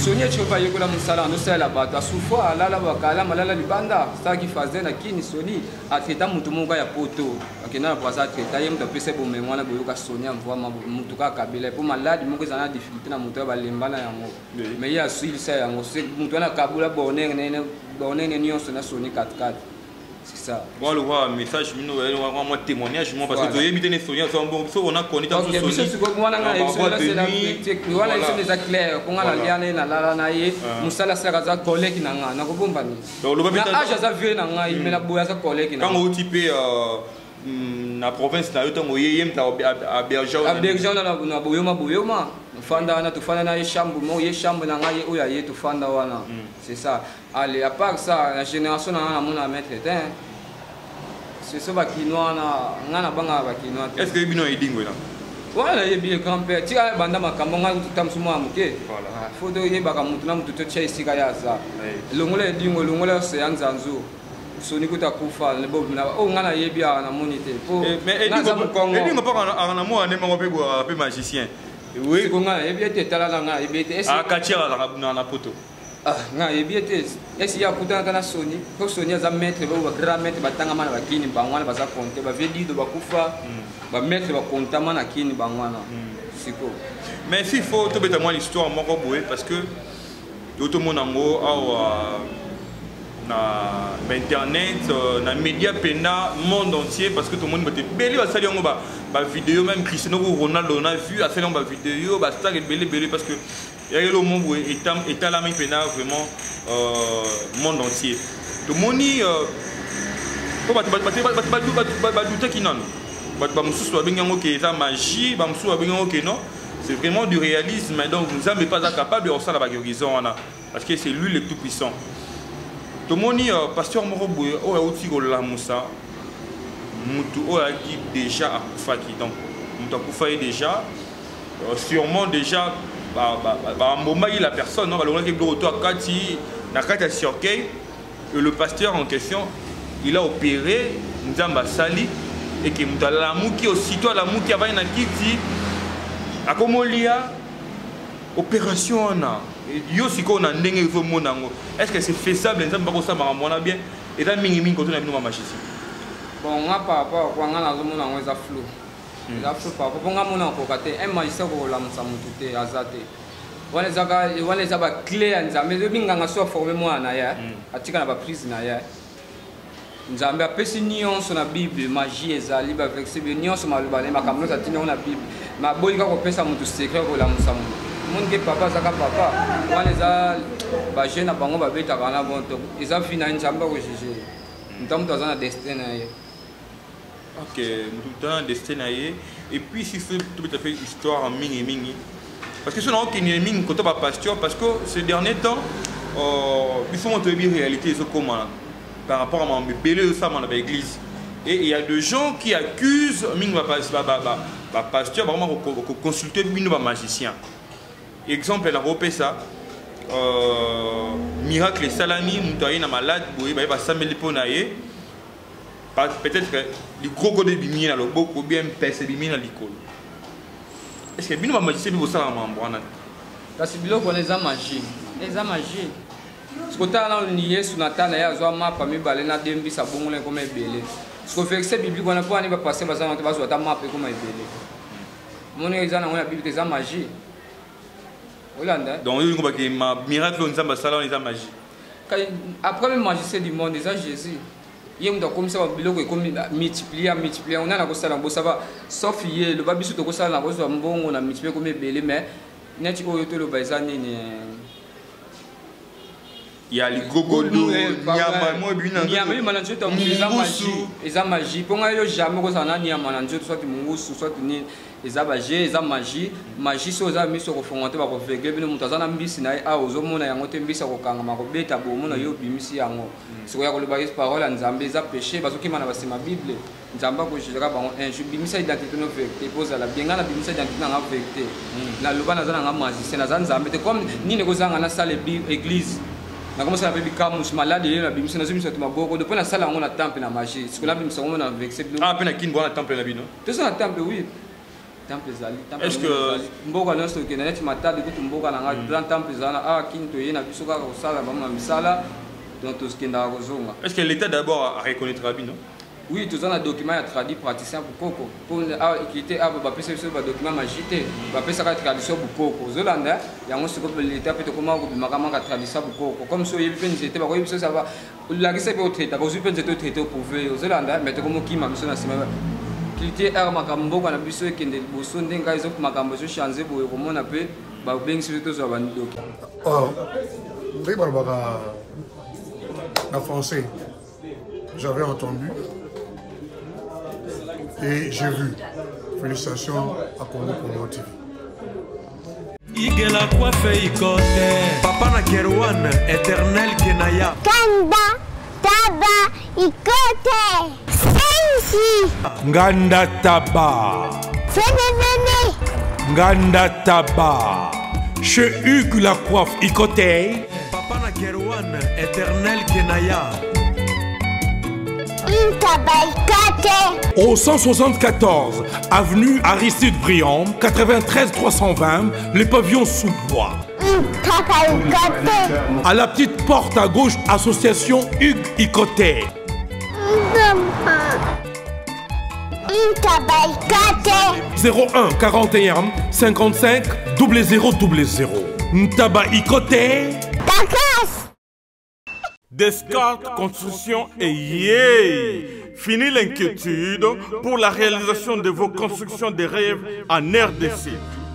Sonia chopa yekola musala no sala bato asufa alala bakala malala libanda ça qui faisait na kini Soni atreta mutu monga ya poto akena na poisa atreta ye mutu pese bo mengwana boyoka Sonia mvwa mutu ka kabila pour malade mongo zana difficulté na mutu ba lembana yango mais ya suivre ça yango c'est mutu na kabula bonene nyonso na Soni 4-4. C'est ça. Bon, le voir message, moi témoignage, moi parce que tu es Sonia, on a connu dans ce Sonia. C'est clair. Quand on a lié na la na ye, musala sakaza collègue nanga na ko bombani. Donc le babita. Ah, jaza vie nanga, il me la boya sa collègue nanga. Quand on type na province na yoto moyem ta Aberjao. Aberjao na boyoma. Fanda na tufanda na yeshambu mo yeshambu na ngai oya ye tufanda wana. C'est ça. Allez, à part ça, la génération na mona mettre c'est ça ba kinoa na ngana banga ba kinoa. Est-ce que bino edingo là? Voilà, il y a grand-père. Tu as banda makambo nga tutamsumo amuke. Voilà. Faut de yeba ka mutu na mutu to chai sika ya za. Longola edingo longola se yanzanzu. Soni kuta kufa le bob na o ngana yebia na monite. Mais edingo pas na mo ane mo pe bo pe magicien. Oui, on a ébiété talanga ébiété. Ah, Kachira na poto. Ah, na ébiété. Est-ce qu'il y a pourtant dans la Sony? Pour Sony, ça mettre le grand mettre batanga mana bakini bangwana baza compter ba vedi do bakufa ba mettre ba compter mana kini bangwana. Siko. Mais s'il faut tout bêtement l'histoire moko boé parce que tout le monde ngo na internet na média pena monde entier parce que tout le monde était belé à salir ngo ba vidéo même Cristiano Ronaldo on a vu à faire ba vidéo ba star belé parce que il y a le monde est à la main pena vraiment monde entier tout le monde faut ba douter qui non ba mususu ba bingango que ça magie ba mususu ba bingango que non c'est vraiment du réalisme donc nous sommes pas capable de ça la horizon parce que c'est lui le tout puissant. Tout le monde pasteur Moroboye, oh aussi la Moussa, Moutou oh qui déjà a Koufaki donc Moutou a Koufaki déjà sûrement déjà Mbomba la personne non va qui retour à Kati na Kati Siorkei et le pasteur en question il a opéré Nzamba Sali et que Moutou la Mouki aussitôt la Mouki avait na Kiti à Komolia opération on a yo siko na ndenge ifo monango est-ce que c'est faisable nzamba ko sa mona bien et dans mingi ko to na bino magicien bon nga papa kwa nga na zo mona ngweza flou la flou papa bon nga mona ko kate un magicien ko la msa mutute azate wale zaba clé nzambe zo binga nga so former mwana ya atika na ba prise na ya nzambe apesi nyonso na bible magie ezali ba verset bien nyonso maloba le makamno za tinyo na bible ma bolika ko pesa mutu secret ko la msa mon que papa ça papa on les a ba jeune na bango ba beta kana bon to ils ont fini en chamba ko juger nous dans un destin OK nous dans un destin et puis si c'est tout à fait histoire en mingi parce que ce non qui ni mingi côté ba pasteur parce que ces derniers temps il faut montrer bien réalité ce comment par rapport à mon belé ça dans l'église et il y a des gens qui accusent mingi ba pasteur vraiment consulter mingi ba magicien. Exemple, la repé ça, miracle salami, moutoyer na malade, boye, bah, sameli ponaye. Peut-être que les gros côtés bimini na le beaucoup bien percé bimini na l'école. Est-ce que bino magicien bibo ça en bwana? Parce que bilo connaît ça magie, les magie. Ce que t'as là nié sur Nathan ya zo ma pa mi balé na dembi sa bongole comme belé. Ce que fait que c'est biblique on a pas ni va passer bazar on va zo ta map comme belé. Mon exemple on a biblique des magie. Donc, il y a un miracle, il y a un magie. Après le magicien du monde, c'est Jésus. Il y a comme ça, multiplier. On a la ça va. Sauf hier, le babi surtout ça, on a multiplié comme belé, mais net il y a les gogo, il y a magie. Pour moi, jamais soit eza baje eza magie so za miso ko fongote ba ko vege bino mutazana mbisi na a ozomona yango te mbisa ko kanga ma ko beta bo mona yo bimisi yango siko ya ko loba parole nzambe eza péché bazoki mana basema bible nzamba ko jira ba un jour bimisa identité no vérité poza la bien na bimisa identité na vérité na loba na zana nga magicien na nzambe te comme nini ko zanga na salle église na commencé à faire kamus malade na bimisa na zimisa tuma boko depuis na salle on a temple na magie siko la bimisa on a vexé ah pe na kin bona temple na bino tout ça na temple oui. temple ezali est-ce que mboka nyonso okende neti matadi kutu mboka na ngai grand temple ezala awa kini toye na biso kaka kosala bamona misala donc tokendaka kozonga. Est-ce que l'État d'abord a reconnaître Rabi, non? Oui, tous un document à traduit praticien pour Coco. Pour équité, après ce document magité, après ça tradition pour Coco. Zolanda, il y a un second l'État peut comment vous m'avez tradition pour Coco. Comme ça, il y a une c'était pas oui, ça va. La guise peut traiter, vous pouvez être traité pour vous. Zolanda, mais comme qui m'a mis sur la semaine. Qualité à Makambo, on a vu ceux qui ne bossent pas, ils ont Makambo, je change pour comment on appelle, bah bien sûr tous à Bando. Oh, oui, Barbara, en français, j'avais entendu. Et j'ai vu. Félicitations à Congo Promo TV. Igela coiffe ikote. Papa na Kerouan, éternel Kenaya. Kanda, taba, ikote. Sensi. Nganda taba. Venez. Nganda taba. Chez Hugues la coiffe ikote. Papa na Kerouan, éternel Kenaya. Au 174 avenue Aristide Briand, 93 320, les pavillons sous bois. À la petite porte à gauche, association Hugues Ikoté. 01 41 55 0000. Ntaba Ikoté. Descartes Construction et yeah! Fini l'inquiétude pour la réalisation de vos constructions de rêves en RDC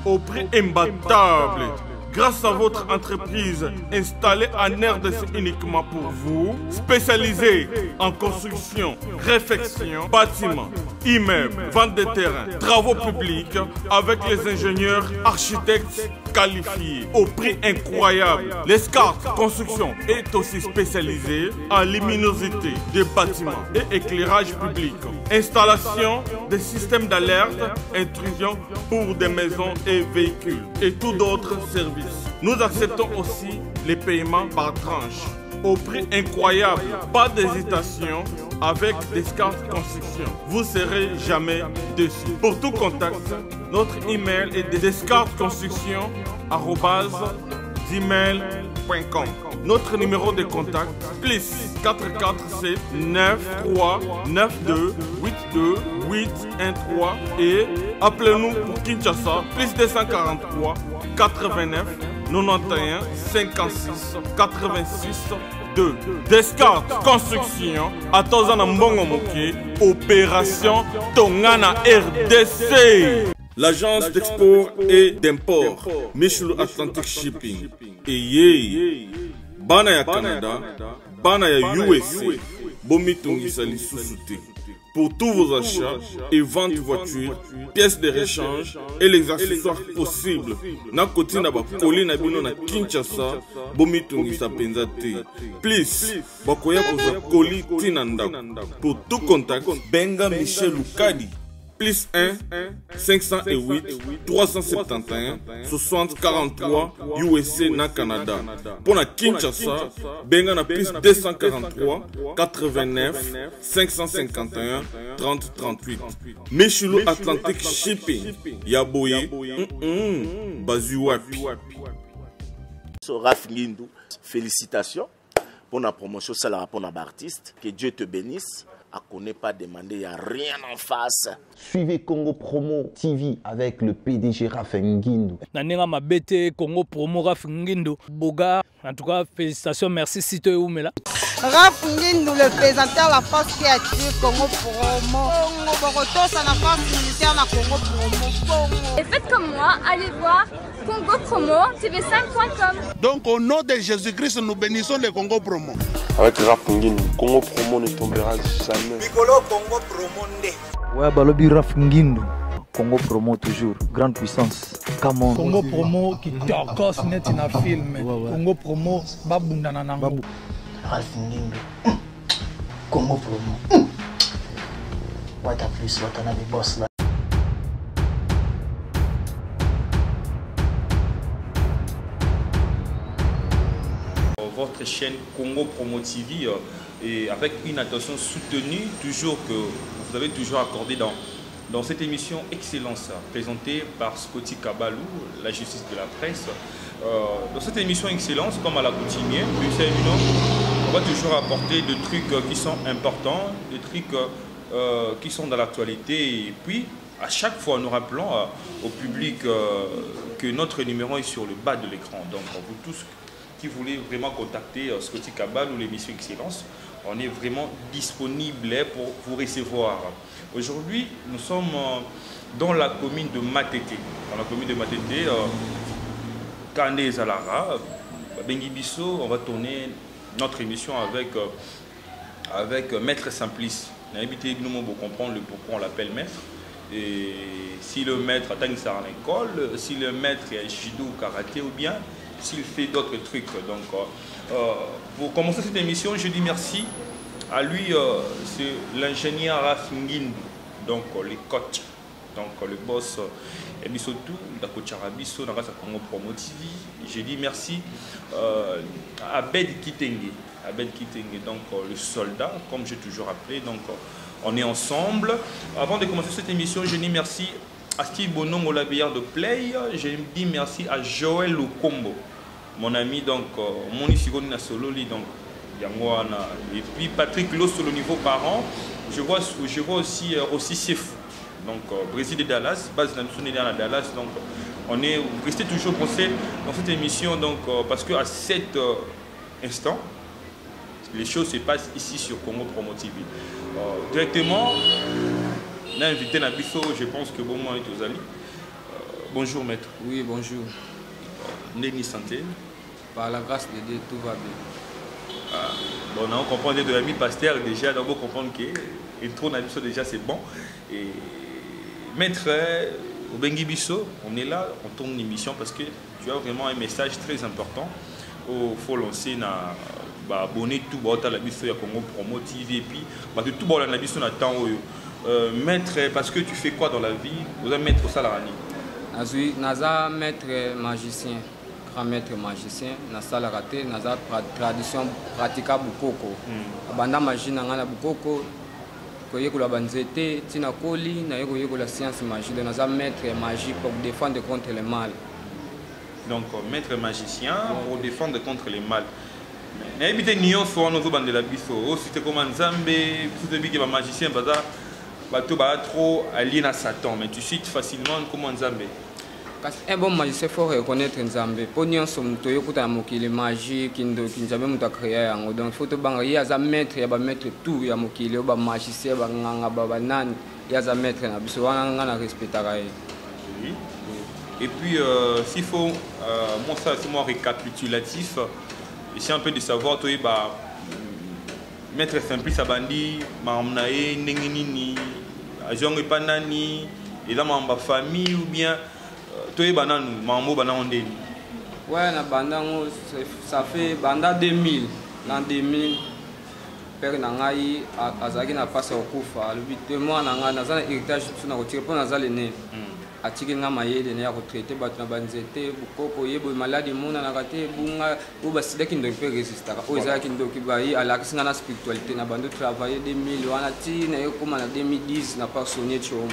au prix imbattable. Grâce à votre entreprise installée en RDC uniquement pour vous, spécialisée en construction, réfection, bâtiments, immeubles, vente de terrains, travaux publics, avec les ingénieurs architectes qualifiés au prix incroyable. L'escarpe Construction est aussi spécialisée en luminosité des bâtiments et éclairage public, installation des systèmes d'alerte, intrusion pour des maisons et véhicules et tous d'autres services. Nous acceptons aussi les paiements par tranche au prix incroyable. Pas d'hésitation avec Descartes Construction. Vous ne serez jamais déçus. Pour tout contact, notre email est descartesconstruction@gmail.com. Notre numéro de contact plus 447 93 92 82 813 et appelez-nous pour Kinshasa plus 243 89 91 56 86 2. Descartes Construction à Tozana Mbongo Moké, opération Tongana RDC. L'agence d'export et d'import Michel Atlantic Shipping et yé bana ya Canada, bana ya USA, bomitungisa lisusuté. Pour tous vos achats et ventes de voitures, pièces de rechange et les accessoires possibles. Na koti na ba koli na bino na Kinshasa, bomitungisa penzate. Please, bakoya koza koli tinanda. Pour tout contact, benga Michel Lukadi. Plus 1 508 371 60 43 USA na Canada. Pour la Kinshasa, benga na plus 243 89 551 30 38. Michelo Atlantic Shipping. Yaboye. Bazuwapi. Raph Ngindou, félicitations pour la promotion, c'est la rapport d'artiste. Que Dieu te bénisse. À connaît pas demander, il n'y a rien en face. Suivez Congo Promo TV avec le PDG Raph Ngindou. Nanenga Mabete, Congo Promo Raph Ngindou. Boga, en tout cas, félicitations, merci Sito Oumela. Raph Ngindou, le présentateur de la force créative Congo Promo. Boroto, ça la force militaire de Congo Promo. Et faites comme moi, allez voir Congo Promo, tv5.com. Donc au nom de Jésus-Christ, nous bénissons le Congo Promo. Avec Raph Ngindou, Congo Promo ne tombera jamais. Piccolo Congo Promo nde. Ouais, Balobi Raph Ngindou. Congo Promo toujours, grande puissance. Come on. Congo Promo qui t'orgosse net in a film. Congo Promo, babundana nango. Raph Ngindou. Congo Promo. What a plus, what a boss là. Votre chaîne Congo Promo TV et avec une attention soutenue toujours que vous avez toujours accordé dans dans cette émission Excellence, présentée par Scotty Kabalou, la justice de la presse. Dans cette émission Excellence, comme à la coutumière, on va toujours apporter des trucs qui sont importants, des trucs qui sont dans l'actualité. Et puis, à chaque fois, nous rappelons au public que notre numéro est sur le bas de l'écran. Donc, vous tous qui voulez vraiment contacter Scotty Kabalou ou l'émission Excellence, on est vraiment disponible pour vous recevoir. Aujourd'hui, nous sommes dans la commune de Matete. Dans la commune de Matete, Kandé Zalara, Bengi Bisso, on va tourner notre émission avec Maître Simplice. On a évité de nous comprendre le pourquoi on l'appelle maître. Et si le maître attend ça à l'école, si le maître est judo ou karaté ou bien s'il fait d'autres trucs. Donc, pour commencer cette émission, je dis merci à lui, c'est l'ingénieur Rafinguin, donc les coachs, donc le boss Ebisotou, la coach Arabiso, dans la Congo Promo TV. Je dis merci à Abed Kitenge, donc le soldat, comme j'ai toujours appelé. Donc, on est ensemble. Avant de commencer cette émission, je dis merci à Steve Bonhomme, au labillard de Play. Je dis merci à Joël Lukombo, mon ami, donc mon isigoni na sololi, donc Yangwana. Et puis Patrick Lo sur le niveau parent. Je vois aussi Sefou, donc Brésil de Dallas, base de à Dallas. Donc on est resté toujours pensé dans cette émission, donc parce que à cet instant, les choses se passent ici sur Congo Promo TV. Directement, on a invité Nabiso, je pense que bon moment est aux alliés. Bonjour maître. Oui, bonjour. Néni santé. Par la grâce de Dieu, tout va bien. Bon, on comprend de l'ami pasteur déjà, donc on comprend que le trône Nabiso déjà c'est bon. Et maître, au Bengi Bisso, on est là, on tourne une émission parce que tu as vraiment un message très important. Il faut lancer na abonner tout à la biso ya Congo Promo TV et puis tout bon la biso na temps maître, parce que tu fais quoi dans la vie? Vous êtes maître au Salarani? Azui naza maître magicien, grand maître magicien na Salarate, naza tradition pratica bukoko. Banda magie na ngana bukoko ko yekola banzete tina koli na yekola science magie. Naza maître magie pour défendre contre le mal. Donc maître magicien pour défendre contre le mal. Mais éviter nion soit nos bandes de la biso. Si tu comme Nzambe, tout de que magicien bateau trop allié à Satan, mais tu cites facilement comment Nzambe. Un bon magicien faut reconnaître Nzambe. Pour nion som to yokuta mokili magie kindo kinzabe muta créer yango. Donc faut te banga ya za maître ya ba maître tout ya mokili ba magicien ba nganga ba nani ya za maître na biso wana ngana respectera. Oui. Et puis s'il faut moi ça c'est moi récapitulatif. Ici un peu de savoir, toi, maître Simplice Abandi, Mamnae, Nenginini, Ajonge Panani, et là, ma famille ou bien, toi, Banan, Mambo Banandé. Ouais, ça fait Banda 2000. L'an 2000, Père Nangaï, Azagi n'a pas au Koufa. Le 8 mois, Nanga, Nazan, héritage, sur notre tiré pour Nazal l'aîné. Atiki nga mayele ne ya retraité batna banzete bukoko yebo maladi mona na kate bunga uba sidaki ndo pe résister o za ki ndo ki bayi ala kisinga na spiritualité na bando travailler 2000 wana ti na yekoma na 2010 na pas sonné chom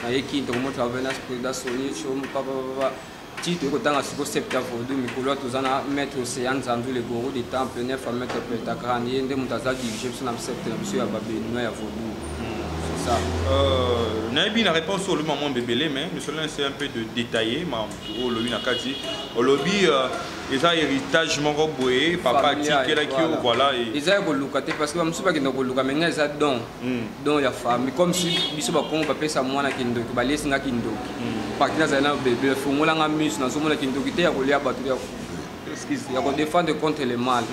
na yeki ndo mo travailler na spiritualité sonné chom papa ti to ko tanga siko septembre 2000 to zana mettre océan zandu le goro des temples neuf à mettre pentagram yende mutaza diriger sur na septembre monsieur ya babé no ya vodou. Nabi la réponse sur le moment bébélé, mais nous allons essayer un peu de détailler. Au lobby nakati, au lobby ils ont héritage mongoboé, papa tiki là qui voilà. Ils ont golukate parce que je ne sais pas qui n'ont goluka mais ils ont don la famille comme si biso ba kongo papa sa mwana kindo ki balesi nga kindo. Pakina za na bébé fungola nga mus na somona kindo kite ya kolia batu ya excuse ya ko défendre contre le mal.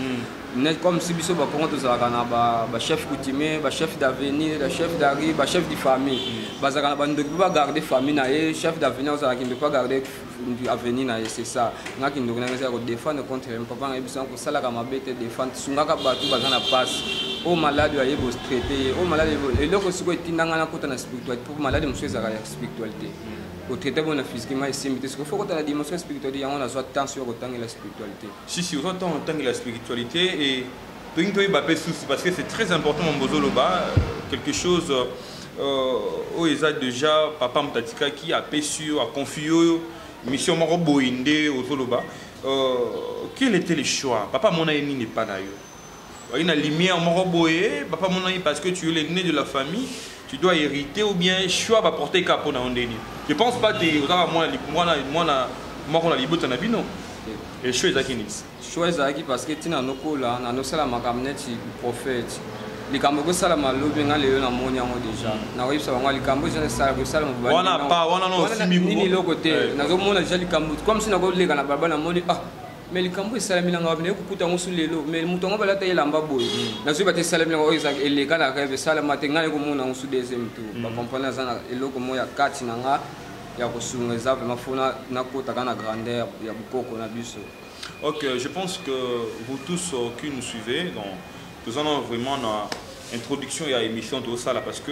Comme si biso ba kongo tozalaka na ba chef coutumier, ba chef d'avenir, ba chef d'arri, ba chef de famille. Bazaka ba ndoki ba garder famille na ye, chef d'avenir ozalaka kindo pas garder avenir na ye, c'est ça. Nga kindo na ngeza ko défendre contre le papa nga biso ko salaka mabete défendre sungaka batu bazana passe. O malade ya yebo traiter, o malade et loko siko etindanga na kota na spiritualité pour malade monsieur zaka ya spiritualité. Au traité bon physiquement et simple parce qu'il faut que la dimension spirituelle on a soit tension autant que la spiritualité. Si autant que la spiritualité et parce que c'est très important mon bozoloba quelque chose ils ont déjà papa Mtatika qui a péchu, a confié mission Moro Boinde aux Zoloba. Quel était le choix? Papa Monaïni n'est pas d'ailleurs. Il y a une lumière Moro Boye, papa Monaïni parce que tu es l'aîné de la famille, tu dois hériter ou bien choix va porter cap on a ondeni. Je pense pas que moi on a libéré na bino. Et choix ezaki choix ezaki parce que tina nokola na nosala makamneti prophète. Likambo ko sala malobi nga leyo na moni yango déjà. Na oyisa bango likambo je ne sala ko sala mobali. Wana no simigo. Nini lokote na zo mona déjà likambo comme si na ko lega na baba na moni mais likambo esala milanga ba ne kukuta ngo sulelo mais mutongo bala ta yelamba boy. Na zo ba te sala milanga oyisa eleka na rêve sala matenga ko mona ngo su deuxième tour. Ba comprendre za eloko moya kati na nga ya ko sunga vraiment fona na kota kana grandeur ya bukoko na biso. OK, je pense que vous tous qui nous suivez donc nous avons vraiment une introduction et une émission de ça là parce que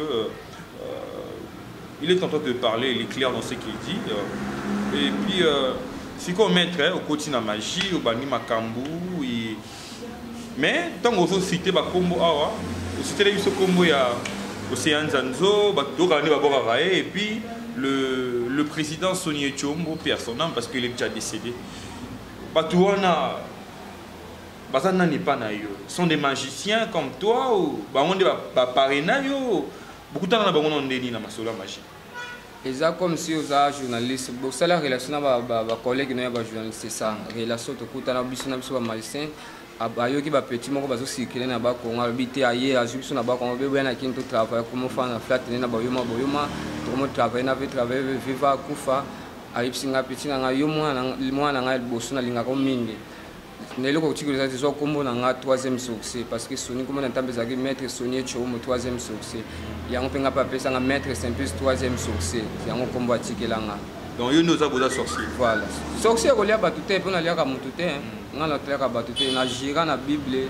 il est en train de parler, il est clair dans ce qu'il dit. Et puis, si on met au quotidien la magie, au bani makambu, mais tant qu'on veut citer le combo, citer le combo, il y a Océan Zanzo, et puis le président Sonny Chombo, personnellement, parce qu'il est déjà décédé. Bazana n'est pas naïo. Sont des magiciens comme toi ou on est paré naïo. Beaucoup de temps on a on déni na masola magie. Et ça comme si aux journalistes, bon ça la relation ba collègue na ba journaliste c'est ça. Relation to kutana biso na biso ba magicien. Abayo ki ba petit moko bazo circuler na ba Congo habité ailleurs a biso na ba Congo be na kinto travail comme fa na flat na ba yoma comme travail na travail viva kufa. Alipsinga petit na yo mwana nga boso na linga ko mingi. Neloko kuchikiriza tizo kombo na nga troisième succès parce que Sony comme on entend bezaki maître Sony Chomo troisième succès. Yango penga pa pesa nga maître Saint-Plus troisième succès. Yango kombo atikela nga. Donc yo noza boza sorcier. Voilà. Sorcier ko lia batute pona lia ka mutute nga na lia ka batute na jira na Bible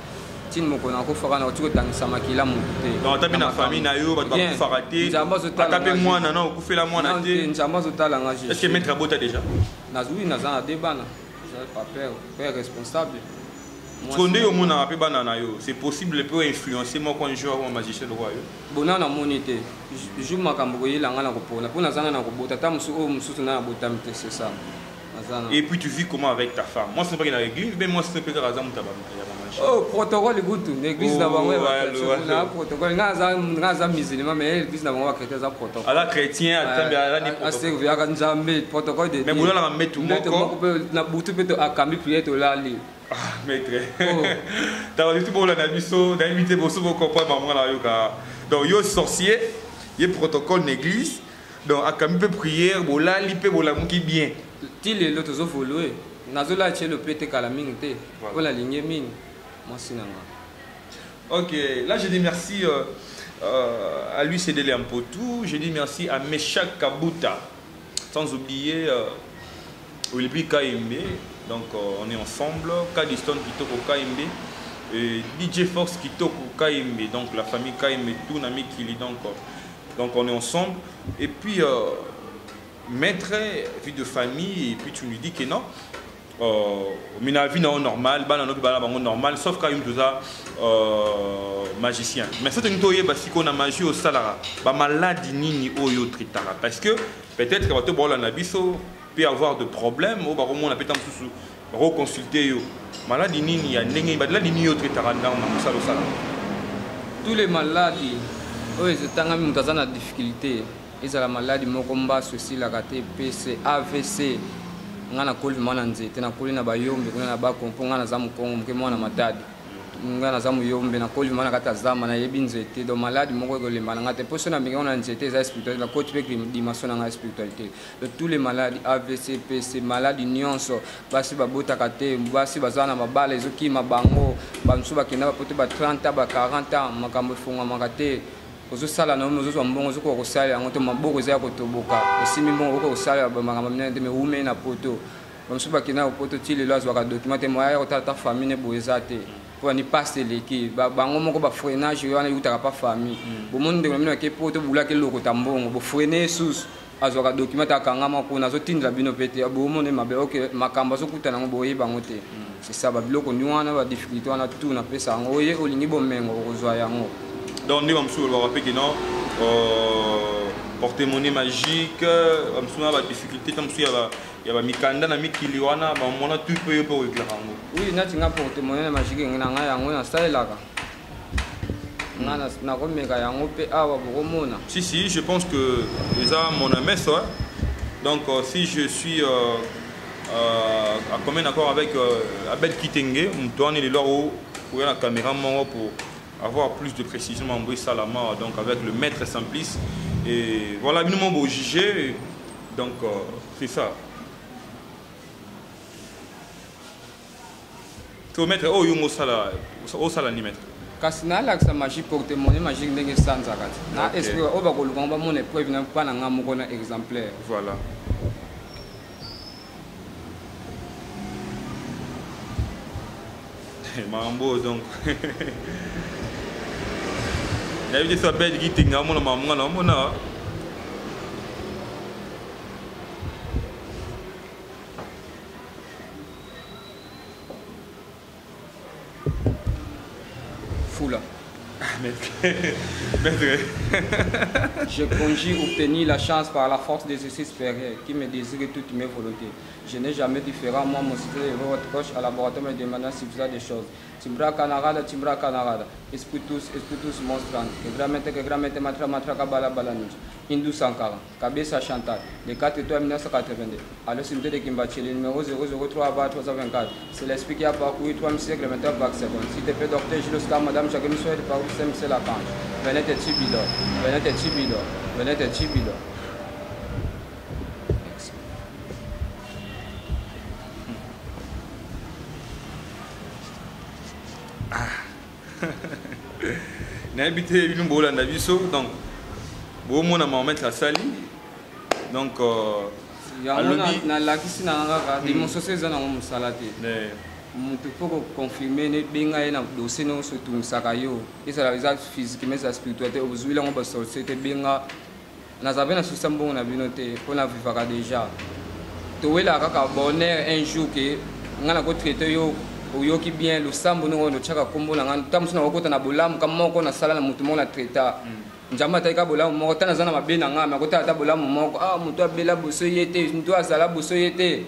tin moko na ko faka na otiko tangisa makila mutute. Donc tabi na famille na yo ba ko faka te. Akape mwana na okufela mwana te. Nzamba zotala nga. Est-ce que maître abota déjà? Nazui nazana debana. Pas père responsable. C'est possible de peut influencer moi quand je joue un magicien de roi. Bon na monité. Je joue ma camboye la ngana ko pona. Pona zana na ko bota tamusu o mususu na bota mte c'est ça. Et puis tu vis comment avec ta femme? Moi c'est pas dans l'église mais moi c'est pas grave mutaba. Oh protocole gutu l'église na bango na protocole ngaza musulman mais l'église na bango chrétien za protocole. Ala chrétien atamba ni protocole. Assez via ka nzambe protocole de. Mais boula na metu moko na butu peto akambi prière to la li. Ah maître. Tu vas tout pour la nabiso d'inviter bosso pour comprendre maman la yoka. Donc yo sorcier, il protocole l'église. Donc akambi peut prière bola li pe bola muki bien. Ti le lo tozo follower. Nazola che le pété kala mingi te. Pour la ligne mingi. Ok, là je dis merci à lui c'est de l'Ampotou, je dis merci à Meshak Kabuta, sans oublier Olivier Kaimbe, donc on est ensemble, Kadiston Kitoko Kaimbe, et DJ Force Kitoko Kaimbe, donc la famille Kaimbe, tout Nami Kili, donc on est ensemble, et puis maître, vie de famille, et puis tu lui dis que non. Mais la vie est normale, normal, sauf quand il y a magicien. Mais c'est une chose parce qu'on a magie au salara, maladie ni au tritara. Parce que peut-être que votre bol en abisso peut avoir de problèmes, au baron on a peut-être reconsulter maladie ni il y a maladie ni au tritara dans le salara. Tous les maladies, oui, c'est un difficulté. Ils ont la maladie, mokomba, ceci, la gâté, PC, AVC. Ngana koli mwana nzete na koli na bayombe kuna na bakompo ngana za mukongo mke mwana matadi ngana za muyombe na koli mwana kata zama na yebi nzete do maladi moko ko lemba ngate poso na mbinga na nzete za spiritualité la coach pe dimension na spiritualité de tous les maladies AVC PC maladies nyonso basi babota kate basi bazana mabala ezoki mabango bansu bakenda bapote ba 30 ba 40 ans makambo funga makate ozo sala na ozo zo mbongo zo ko sala ngoto maboko za ko toboka osimi mbongo ko sala ba mangamba mnene me ume na poto bamsuba kina poto tili lo azwa ka document moya ko ta famille boezate pour ni passer l'équipe bango moko ba freinage yo na yuta pa famille bo monde ngomina ke poto bula ke loko tambongo bo freiner sus azwa ka document akangama ko na zo tindla bino pete bo monde mabe OK makamba zo kutana ngo boye bango te c'est ça ba biloko ni wana ba difficulté wana tout na pesa ngo ye olingi bo mengo ko zwa yango. Donc nous sommes sur le rappel que non porte-monnaie magique, il y a des difficultés, il y a mikanda na mikili wana ba mona tout peut pour éclairer. Oui, na tinga porte-monnaie magique ngana yango na salaka. Ngana na ko meka yango pe awa bokomona. Si, je pense que déjà mon ami ça. Donc si je suis à commun accord avec Abel Kitenge, on doit aller là où la caméra pour avoir plus de précision en bruit salama, donc avec le maître Simplice. Et voilà, nous m'ont jugé. Donc c'est ça. Tu mettre oh yungo sala ni maître. Kasi na la sa magie porte-monnaie magique ndenge sanza kati. Na esprit o ba ko lukamba mon épreuve na pa na ngamo ko na exemplaire. Voilà. Mambo donc. Il y a eu des sabelles qui tinga mon maman na mona. Foula. Je conjure obtenir la chance par la force des esprits supérieurs qui me désirent toutes mes volontés. Je n'ai jamais différent, moi, mon secret est votre coche à laboratoire me demandant si vous avez des choses. Timbra canarada, esprit tous monstrant. Que grammente matra kabala balanouch. Hindou Sankara, Kabesa Chantal, les 4 étoiles 1982. Alors, c'est le Kimbachi, le numéro 003 324. C'est l'esprit qui a parcouru 3 siècles, maintenant par seconde. Si tu fais docteur Gilles Star, madame, chaque émission est par c'est la cange. Venez te Tibidor, venez te Tibidor, venez te Tibidor. N'habitez une boule en aviso, donc bon mon amant mettre la salle, donc na la kisi na nga di mo soseza na mo salate. Mutu faut confirmer ne benga na dossier no so tu sakayo. Isa la exact physique mais la spiritualité obuzuila ngo ba société benga na zabe na susambo na binote pour na vivaka déjà. To wela kaka bonheur un jour que ngana ko traiter yo oyoki bien le sambo no no chaka kombo na ngana tamu na okota na bolamu kama moko na sala na mutu mona traiter njama taika bolamu moko tana zana mabena ngama kota ta bolamu moko mutu abela boso yete mutu azala boso yete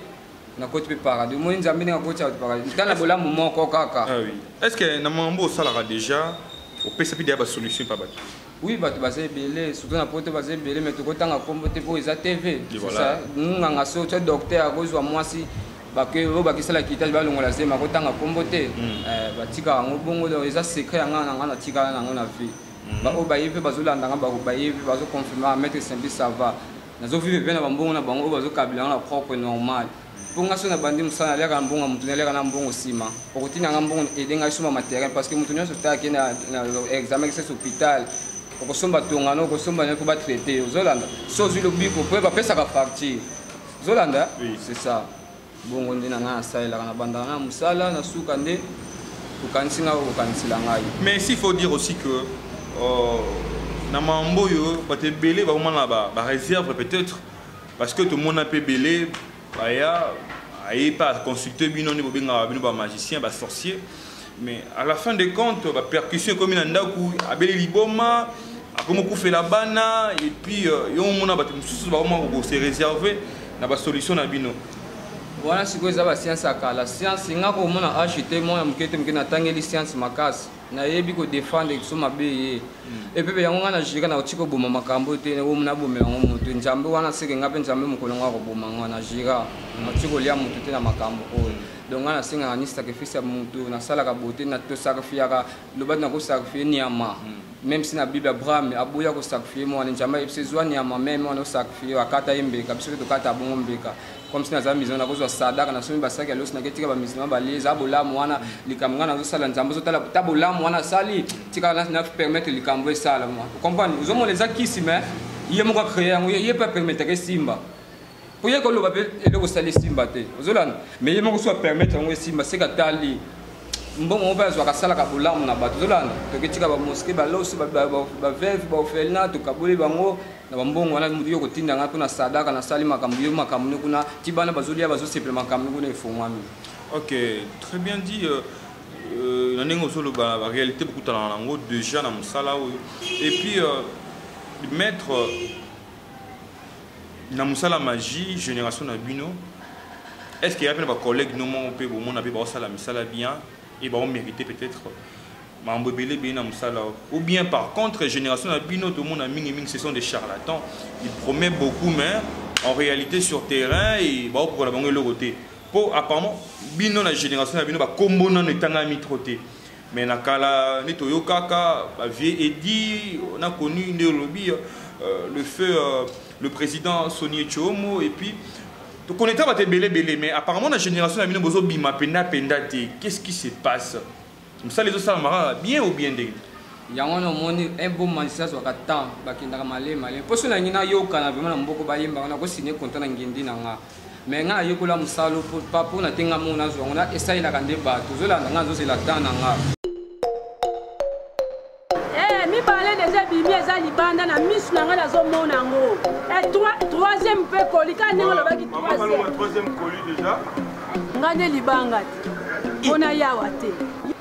na côté pe paradis mo nzambi na côté paradis tana bolamu moko kaka. Ah oui, est-ce que na mambo salara déjà au PCP dia ba solution pas batu? Oui, bato bazé belé surtout na poto bazé belé mais to kotanga kombo te po eza TV c'est ça nganga so tu docteur akozwa mwasi bake o bakisala kitage balongola zema kotanga kombo te batika ngo bongo lo eza secret yanga na tika na ngo na vie ba o bayive bazolanda nga ba bayive bazo confirmer mettre Simplice ça va nazo vivre bien na bambongo na bango bazo kabila na propre normal bonga so na bandi musana leka mbongo mutu leka na mbongo sima okotina nga mbongo edenga suma matériel parce que mutu nyonso ta kena na examen que c'est hôpital okosomba tongano okosomba ne ko ba traiter ozolanda so zilo biko po ba pesa ka facture zolanda oui c'est ça. Bongo ndina nga saela kana banda na musala na suka nde ukansinga ukansila ngai. Mais s'il faut dire aussi que na mambo yo ba te belé ba mona ba réserve peut-être parce que tout le monde a peu belé baya ayi pas consulter bino ni bobenga bino ba magicien ba sorcier mais à la fin des comptes ba percussion comme na ndaku abeli liboma akomo ku fait la bana et puis yo mona ba mususu ba mo se réserver na ba solution na bino. Voilà ce que vous avez science à la science c'est nga ko mona acheter moi mukete mukena tangeli science makasi na yebi ko défendre so mabe et puis yango na jika na otiko boma makambo te wo mona bomela ngo mutu njambe wana seke ngabe njambe mukolo ngwa ko boma ngwana jika na otiko lia mutu te na makambo oyo donc ana singa ni sacrifice mutu na sala ka bote na to sacrifice ka lobat na ko sacrifice niama même si na Bible Abraham abuya ko sacrifice mo njambe epsezwa niama même on sacrifice akata imbe ka biso to kata bongo mbeka comme si na za maison na ko zo sadaka na somi basaki ya losi na ketika ba musulman ba leza bolamu wana likamanga na zo sala njambe zo tala tabolamu wana sali tika na permettre likambo e sala moi comprendre vous mo les akisi mais yé mo ka créer yé pas permettre que simba pour yé ko lo ba ele ko sali simba te ozolana mais yé mo ko so permettre ngo simba c'est ka tali mbongo on va zo ka sala ka bolamu na bato ozolana to ketika ba mosquée ba losi ba veuve ba orphelinat to kabuli bango na bambongo wana mutu yo kotinda nga kuna sadaka na sali makambo yo makambo kuna tibana bazolia bazo simple makambo kuna ifongwami. OK, très bien dit. Na nengo solo ba réalité beaucoup talana ngo déjà na musala et puis mettre na musala magie génération na bino. Est-ce qu'il y a des collègues nous mon peut au monde avec ça la misala bien et on mériter peut-être m'embobelé bien na musala ou bien par contre génération na bino tout le monde a ming ce sont des charlatans. Ils promettent beaucoup mais en réalité sur terrain et bah pour la banque le côté. Pour apparemment bino la génération na bino ba combo na netanga mitroté. Mais nakala netoyo kaka vie Edi on a connu une lobby le feu le président Sonny Chomo et puis tu connais pas tes belé mais apparemment la génération a mis bozo bima penda qu'est-ce qui se passe ça les autres ça bien ou bien dé yango no moni un bon magistrat so katan bakinda malé poso na ngina yo kana vraiment na mboko bayemba na ko signer contrat na ngindi na nga mais nga yekola musalo pour na tenga mona zo ngona esa ila kande ba tozola nga zo sela tana nga mi parler déjà bimi eza libanda na misu na nga nazomona yango troisième mpe koli ka ndenge olobaki troisième koli déjà nga nde libanga te mpona yawa te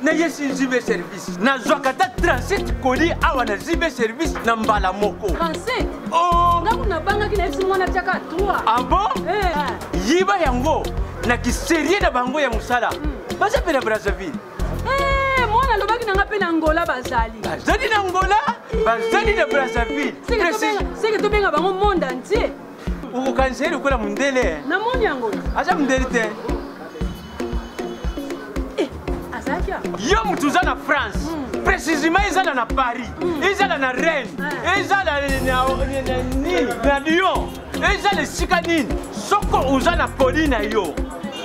nayesi zibe service nazwaka ta 37 koli awa na zibe service na mbala moko 37 ngaku nabangaki na yebisi mwana tiaka 3 ah bon yiba yango na kiserie na bango ya mosala baza mpe na brazzaville mwana lobaki nanga mpe na Angola bazali na Angola bazali na Brazzaville seke tobenga bango monde entier okokanisa ye lokola mondele namoni yango aza mondele te azalaki yo mutu uza na France précisément ezala na Paris ezala na Rennes ezala na Lyon ezala esika nini soko uza na poli na yo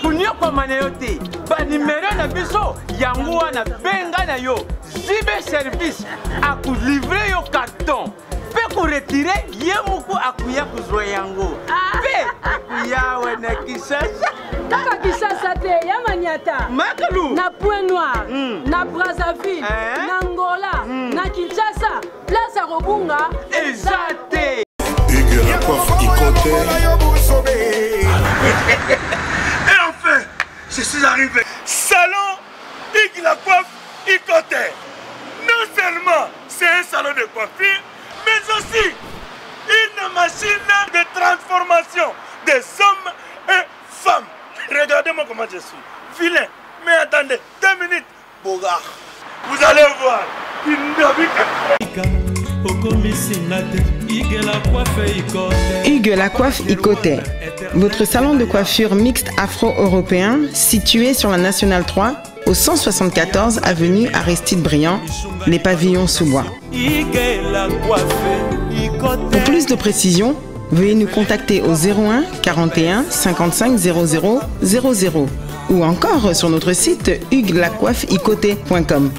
kunyokoma na yo te banimero na biso yango wana benga na yo zibe service akulivre yo carton mpe koretire ye moko akuya kuzwa yango mpe akuyawe na Kinshasa kaka Kinshasa te ya Maniata Makalu na Point Noir na Brazzaville na Angola na Kinshasa place ya kobunga eza te la coiffe Ikote. Et enfin, je suis arrivé. Salon Ig la coiffe Ikote. Non seulement c'est un salon de coiffure, mais aussi une machine de transformation des hommes et femmes. Regardez-moi comment je suis. Vilain. Mais attendez, 2 minutes. Bogart. Vous allez voir. Hugues la coiffe Ikote, votre salon de coiffure mixte afro-européen situé sur la Nationale 3 au 174 avenue Aristide Briand, les pavillons sous bois. Pour plus de précisions, veuillez nous contacter au 01 41 55 00 00 ou encore sur notre site huguelacoiffeikote.com.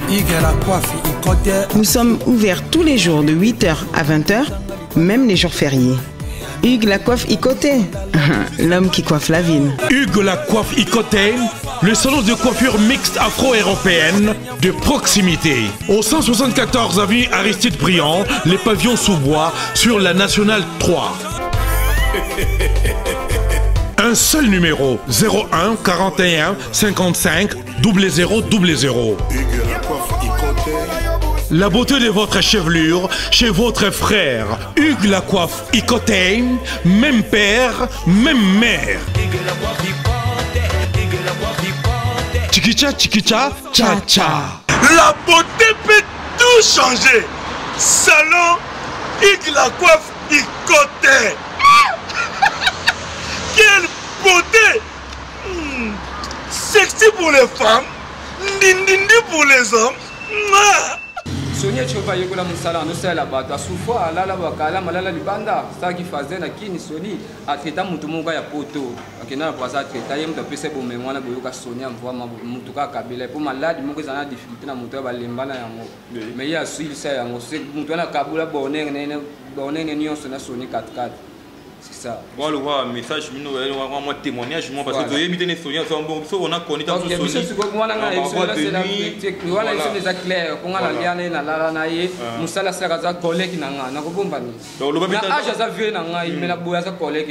Nous sommes ouverts tous les jours de 8h à 20h, même les jours fériés. Hugues la coiffe Ikote, l'homme qui coiffe la ville. Hugues la coiffe Ikote, le salon de coiffure mixte afro-européenne de proximité. Au 174 avenue Aristide Briand, les pavillons sous bois sur la Nationale 3. Un seul numéro, 01 41 55 00 00. La beauté de votre chevelure chez votre frère. Hugues la coiffe Ikote, même père, même mère. Chikicha, chikicha, cha cha. La beauté peut tout changer. Salon Hugues la coiffe Ikote. Quelle beauté! Sexy pour les femmes, ndindindi pour les hommes. Sonia Chopa Yokola Musala, nous sommes là-bas. À Soufa, là, Bakala, Malala Libanda, ça qui faisait na Kini Soni, à traiter Moutumonga ya poto. Ok, na pour ça traiter, yem de pese pour mémoire na boyoka Sonia, voit ma Moutuka Kabila. Pour malade, mon cousin a difficulté na Moutuka Balembana yango. Mais il y a suivi ça yango. C'est Moutuka na Kabula bonne, nion sona Soni 4-4. C'est ça. Moi, le voir message, moi témoignage, moi parce que vous évitez les souvenirs, on a connu dans ce Sony.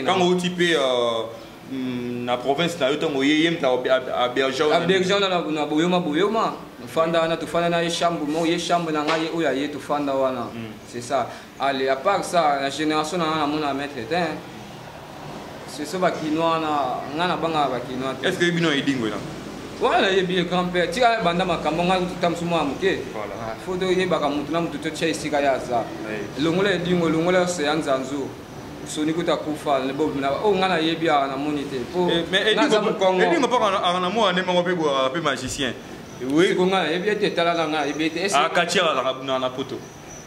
Quand vous typez na province na yo tango yem ta abergeon na boyoma fanda wana tufanda na chambre mo ye chambre na ngai oya ye tufanda wana c'est ça. Allez, à part ça la génération na mona mettre c'est ça ba kinoa na ngana banga ba kinoa. Est-ce que bino idingo là? Voilà, il y a grand-père. Tu as banda makambo nga tutamsuma muke. Voilà. Faut de yebaka mutu na mutu tshia isika ya za. Longola edingo longola se anzanzo. Soni kuta kufa le bob na o ngana yebia na monite. Mais edingo pas na mo ane mo pe bo pe magicien. Oui, ko ngana yebia te tala nga yebia te. Ah kachira na poto.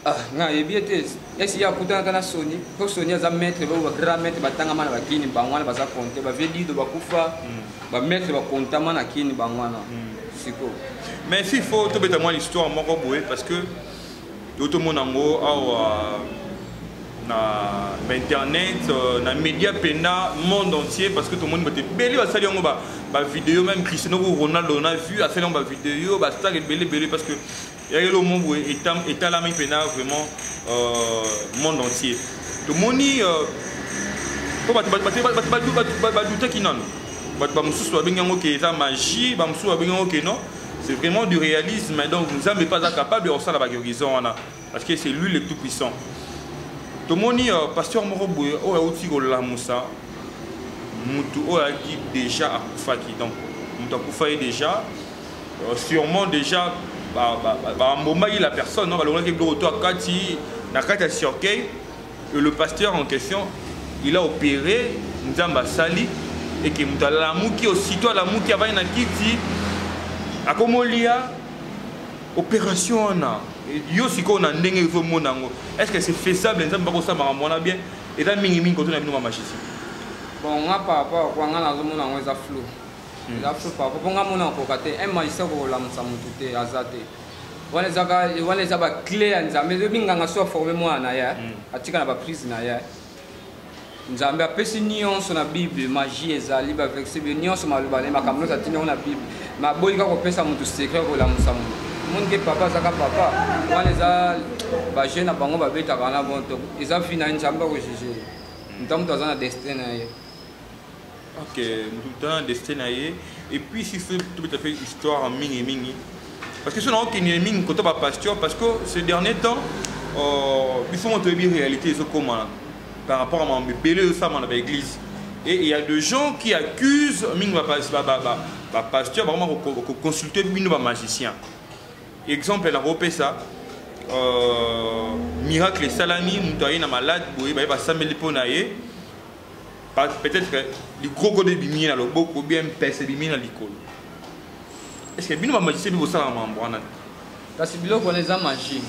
Ah nga yebia te. Esi ya kuta na Soni. Ko Soni za mettre ba grand mettre batanga mana bakini bangwana baza compter ba vedi do bakufa. Ba mettre ba compter na kini bangwana. Siko. Mais s'il faut tout bêtement l'histoire moko boé parce que tout le monde nango na internet na média pena monde entier parce que tout le monde était belé à salir ba vidéo même Cristiano Ronaldo on a vu à faire ba vidéo ba star belé parce que il y a le monde boé état la main pena vraiment monde entier tout le monde ko ba douter qui non ba mususu ba bengango ke ça magie ba mususu ba bengango ke non. C'est vraiment du réalisme, donc nous sommes pas capables de faire la horizon parce que c'est lui le tout puissant. Tout le monde dit pasteur Moroboué, oh aussi la Moussa, Moutou oh dit déjà à Koufaki donc Moutou Koufaki déjà sûrement déjà moment la personne non alors que le retour à Kati na Kati Siorkei le pasteur en question il a opéré Nzamba Sali et que Moutou la Mouki aussitôt la Mouki avait na Kiti à Komolia, opération on a. Yo si qu'on a ndenge faut monango. Est-ce que c'est faisable? Nous avons pas ça marmona bien. Et là mingi quand on a mis nos machines. Bon, on a pas quoi on a la monango est à flou. La flou pas. Pour nga monango côté un magicien ko la msamututé azate. Wale zaba clé nzambe binga nga so formé moi na ya. Atika na ba prise na ya. Nzambe apesi nyonso na Bible magie ezali ba verset bien nyonso malobale makamno za tinyo na Bible. Ma boyika ko pesa mutu secret ko la musamu. Mon ke papa zaka papa wana za ba jeune na bango ba beta kana bonto. Eza fina Nzambe ko juger. Ntamu to za destin na ye. OK, mutu dans destin na ye et puis si c'est tout à fait histoire en mingi parce que ce non qui ni mingi ko to ba pasteur parce que ces derniers temps il faut montrer bien réalité ce comment par rapport à mon bébé ça dans l'église et il y a des gens qui accusent mingi ba pasteur vraiment consulter une magicien exemple la repé ça miracle salami mutaye na malade boye ba sameli ponaye peut-être que les gros côté bimi na loboko bien pèse bimi na likolo est-ce que bino ba magicien bi ça mambwana kasi biloko les magie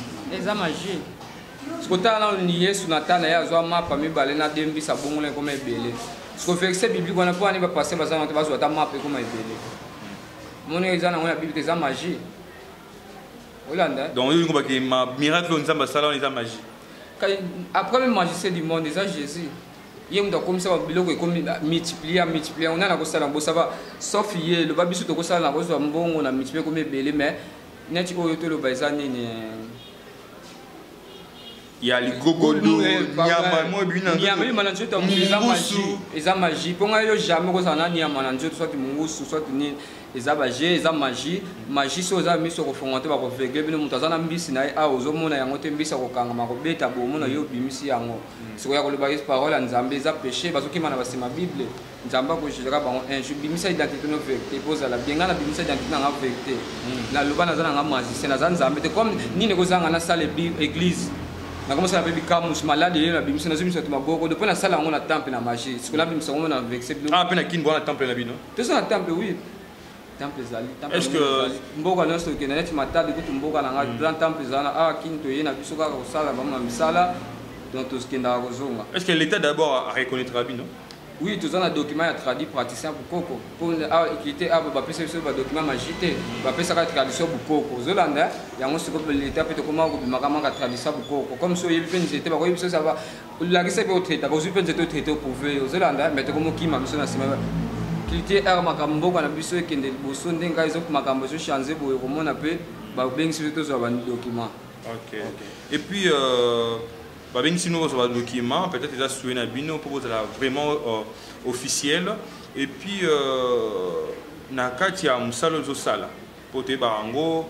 ce que tu as ni Yesu natana ya zo mapa mibale na dembi sa bongole comme ebele ce que fait que biblique on a pas ni ba passer ba ça ba zo ta mapa comme ebele mon ezana on a bible des magie Hollanda donc il y a ma miracle on samba sala on magie après même magicien du monde déjà Jésus il y a comme ça biloko comme multiplier on a na ko sala bo ça va sauf hier le babisu to ko sala na ko zo mbongo na multiplier comme ebele mais neti oyo to le baizani ni il y a les gogodo nyama mo bina nyama ni mananjo to eza magie ponga yo jamais ko sana nyama mananjo soit mungusu soit ni eza magie so za miso ko fongote ba ko vegle bino mutazana mbisi na a ozomona yango te mbisa ko kanga mako beta bo mona yo bimisi yango siko ya ko le bagis parole nzambe eza péché bazoki mana basema bible nzamba ko jira ba un jour bimisa identité no vérité poza la bien na bimisa identité na vérité na lobana za na magicien na nzambe te comme nini ko zanga na salle église na commencé à faire camus malade et la bimisa na zimisa tuma boko depuis na salle on a temple na magie ce que la bimisa on a vexé ah pena kin bona temple na bino tout ça na temple oui temple zali est-ce que mboka non sto kenene ti matade ko mboka na nga grand temple zana ah kinto yena biso ka ko sala ba misala donc tout ce qui nda kozonga est-ce que l'état d'abord à reconnaître bino oui tout ça na document ya traduit praticien pour koko pour équité ba pesa biso ba document magité ba pesa ka tradition bukoko zolanda yango siko l'état peut comment ko makamanga tradition bukoko comme so yebi penzi te ba ko yebi so ça va la kisa pe au traité ko yebi penzi te traité pour ver zolanda mais te comme kima biso na sima kilité ar makambo kana biso ekende liboso ndenga izo makambo so changer boye komona pe ba bengi so to zo ba document OK et puis sinon ça va document peut-être déjà souhaité na bino pour vraiment officiel et puis na kati ya musalo zo sala pour te barango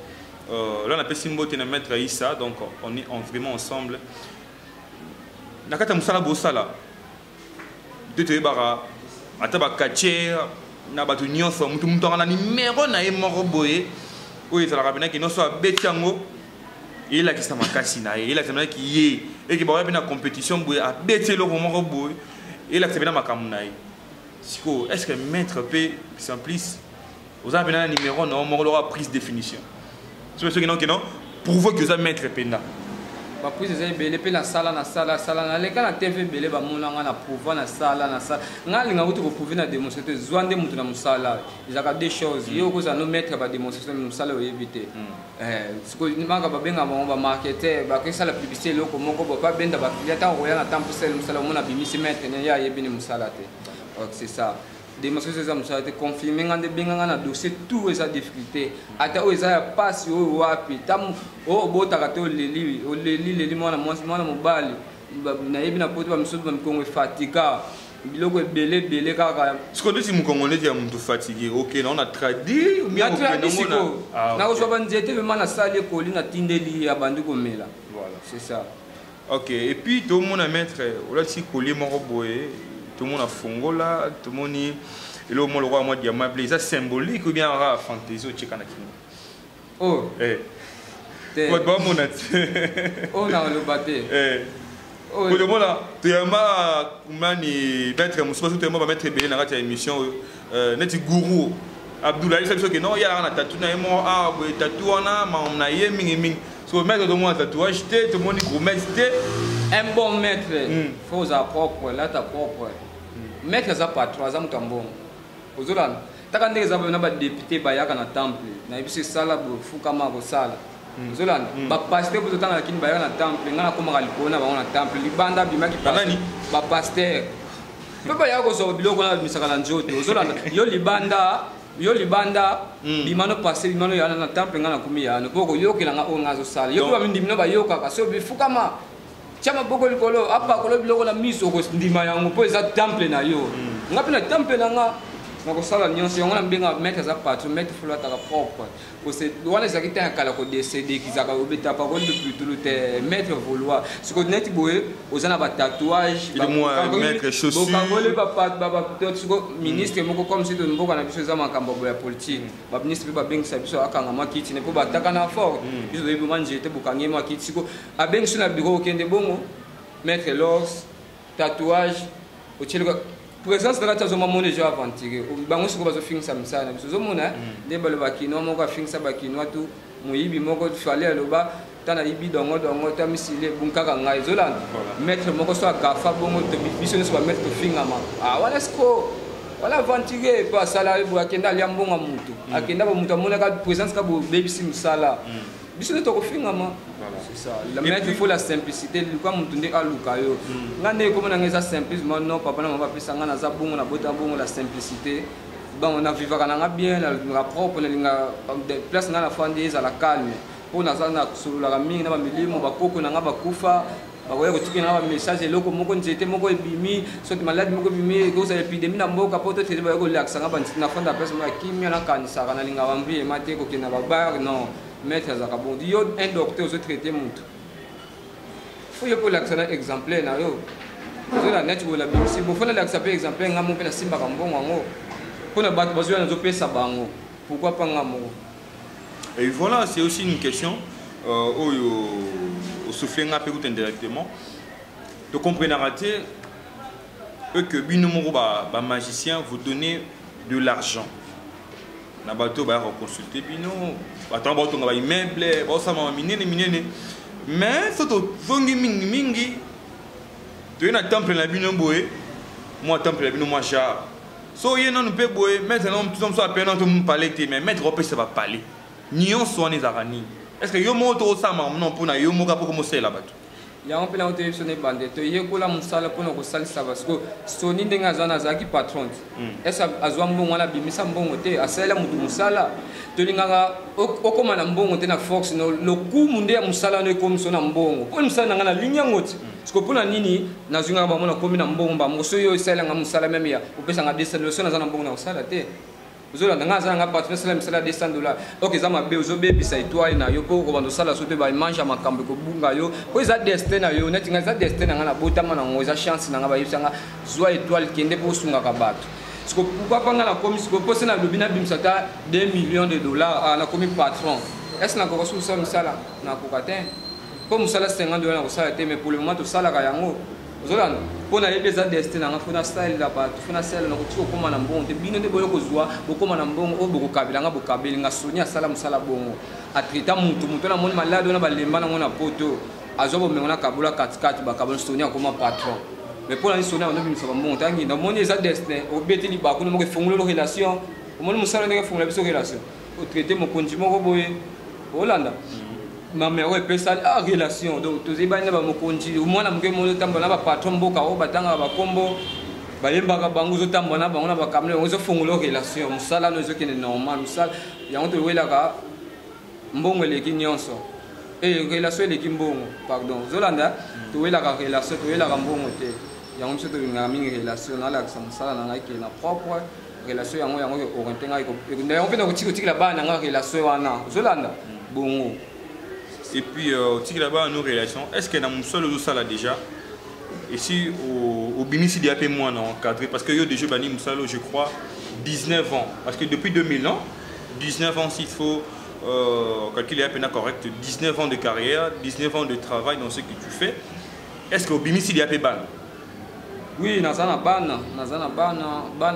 là on appelle Simbo te na maître Issa donc on est vraiment ensemble na kati ya musala bo sala de te bara ata ba kacher na batu nyonso mutu na numéro na ye moko boye oyo ezalaka pena ki nyonso abeti yango eyelakisa makasi na ye eyelakisa pena ki ye eke baoya mpe na compétition boye abeti eloko moko boye eyelakisa pena makambo na ye sikoyo est ce que maître mpe simplice oza pena na numéro na yo moko loko prise définition soki non prouve que oza maître penda baprise eza ebele mpe nasala naleka na tv ebele bamonanga na prouva nasala nga alinga kuti koprouve na démonstration zwa nde moto na mosala ezalaka deux choses ye okozala no maître badémonstration mosala oyebi te sikoimaka babenga bango bamarketer bakesala publicité eloko moko babenda baclia ntango koya na temps posele mosala omona bimisi maître ne ye ayebi ne mosala te c'est ça démonstration eza mosala te confirme nga nde benganga na dossier tout eza difficulté ata oyo eza ya pasi oyo wapi tamu oyo obotaka te oleli mwana mobali nayebi na poto bamisusu bamikongo efatiga biloko ebele kaka sikoyo ndeti mokongolese ya moto fatigue ok naona tradi siko nakozwa banzete vema nasali ekoli natindeli abandi komela c'est ça ok et puis tomona maître olati kolie moko boye tout le monde a fongola, tout le monde est là, le roi diamant, c'est symbolique ou bien rare fantaisie au Tchèque. Oh, what about mon oh, non, le bâté. Oh, le monde là, tu as mani maître Moussa, tu as maître Bélé dans la émission, net gourou. Abdoulaye, c'est que non, il y a un tatou, il y a un tatou, on a un ming. So maître de moi tatouage, tout le monde est gros maître. Un bon maître, il faut sa propre, là ta propre. Maître ça pas 3 ans tambon. Ozolan, taka ndenge za bana ba député ba yaka na temple. Na ibisi sala bo fukama ko sala. Ozolan, ba pasteur bo tanga lakini ba yaka na temple, ngana koma kalikona ba na temple, libanda bimaki nani ba pasteur. Pepa yako so biloko na misaka na njoto. Ozolan, yo libanda bimano passé bimano yana na temple ngana kumi yana. Boko yokela nga onga zo sala. Yo ba ndimino ba yoka ka so bifukama chama boko likolo apa kolo biloko na miso ko ndima yango po eza temple na yo ngapi na temple na nga na ko sala nyonso yango na mbenga mettre za patron mettre fula ta propre ko se wana za kita kala ko décéder kizaka obeta pa ko de plutôt te mettre vouloir ce ko net boye ozana ba tatouage ba mettre chaussures ba ngole ba pat ba peut-être ko ministre moko comme si de mboka na biso za makambo ya politique ba ministre ba beng sa biso akanga makiti ne po ba takana fort biso de manje te bukangi makiti ko abeng sur na bureau kende bongo mettre l'os tatouage au tchelo présence de la tazo mamone jo aventure bango siko bazo finisa misana biso zo mona de balo bakino moko finisa bakino tu muyibi moko fale aloba tana ibi dongo ta misile bunkaka ngai zolanda mettre moko so agafa bongo to biso ne so mettre finga ma wala sko wala aventure pa sala bo akenda lia mbonga mutu akenda bo mutu amona ka présence ka bo baby sim sala biso ne to ko finga ma c'est ça la mettre il faut la simplicité luka mutu nde aluka yo ngane ko mona ngeza simplement non papa na mama pesa ngana za bongo na bota bongo la simplicité bon on a vivre kana bien la propre linga place ngana fandi za la calme pour na za na kusula la mingi na ba milimo bakoko na ngaba kufa bakoya kotikina ba message eloko moko nzete moko ebimi soki maladi moko ebimi koza epidémie na mboka poto tele ba ko relaxa ngaba na fanda place ma kimia na kanisa kana linga wambi mate ko kina ba bar non mettre za kabondi yo un docteur se traiter mutu faut yo pour l'accent exemplaire na yo zola net ko la bimisi bo fona l'accent exemplaire ngamo pe na simba kambongo ngo pona bato bazwa na zo pesa bango pourquoi pas ngamo. Et voilà, c'est aussi une question au souffler un peu indirectement de comprendre que binomoro ba magicien vous donnez de l'argent na bato ba reconsulter bino attends bato nga ba immeuble ba sa ma minene mais soto vongi mingi to na temple na bino boye moi temple na bino moi ja so ye non peut boye maintenant tout ça peine tout me parler mais mettre au ça va parler nion so on les arani est-ce que yo moto ça non pour na yo moka pour commencer là bato yango mpe nango toyebi so ne bande toyekola mosala mpona kosalisa parce que soni ndenge azwa na azalaki patron ese azwa mbongo wana abimisa mbongo te asalela motu mosala tolingaka okóma na mbongo te na force lokumu nde ya mosala wana ekomi so na mbongo mpo mosala na ngai nalingi yango te parce que mpona nini nazwingaka bango nakomi na mbongo bango so oyo esalelanga mosala meme ya opesanga $200 so naza na mbongo na kosala te ozolanda ngai aza nanga patron esala misala $200 ok eza mabe ozobebisa étoile na yo mpo okobanda osala so mpe bamange makambo ekobunga yo mpo eza destin na yo neti ngai eza destin na ngai nabotama nango eza chance na ngai bayebisanga zwa étoile kende mpo osungaka bato siko pourquoi ngai nakomi siko mpo se nalobi nabimisa ata $2 millions nakomi patron ese nakoka so osala misala nakoka te mpo mosala $50 na kosala te mais pour le moment tosalaka yango ozolanda mpo nayebi eza destin nanga fo nasalela bato fo nasalela nakotika okóma na mbongo te bino nde boyo kozwa bokóma na mbongo oyo bokokabelanga bokabeli nga soni asala mosala bongo atraita mutu namoni maladi wana balemba nango na poto azwa bomengo na kabola katikati bakabola soni akóma patron mais mpo nani soni anobimisa bambongo tangi namoni eza destin obeteli bakuni moko efungolelo relation omoni mosala ndenge efungola biso relation otraite mokonzi moko boye olanda mamero epesali relation donc tozebani na bamokonzi omwana moke moni otambola na bapatron mboka oyo batangaka bakombo bayembaka bango ozotambola na bango na bakamela bango ezofungola relation mosala ano ezokende normal mosala yango towelaka mbongo eleki nyonso relation eleki mbongo pardon ozolanda towelaka relation towelaka mbongo te yango biso tolingaka mingi relation nalakisa mosala na ngai ke na propre relation yango oriente ngai yango mpe nakotikila bana na ngai relation wana ozolanda bongo. Et puis, là-bas, nos relations, est-ce qu'il y a un seul là déjà? Et si au Bimisi, il y a peu moins encadré, parce que yo déjà banni Moussalo, je crois, 19 ans. Parce que depuis 2000 ans, 19 ans, s'il faut calculer à peine correct, 19 ans de carrière, 19 ans de travail dans ce que tu fais, est-ce qu'au Bimisi, il y a peu ban? Oui, nazana bana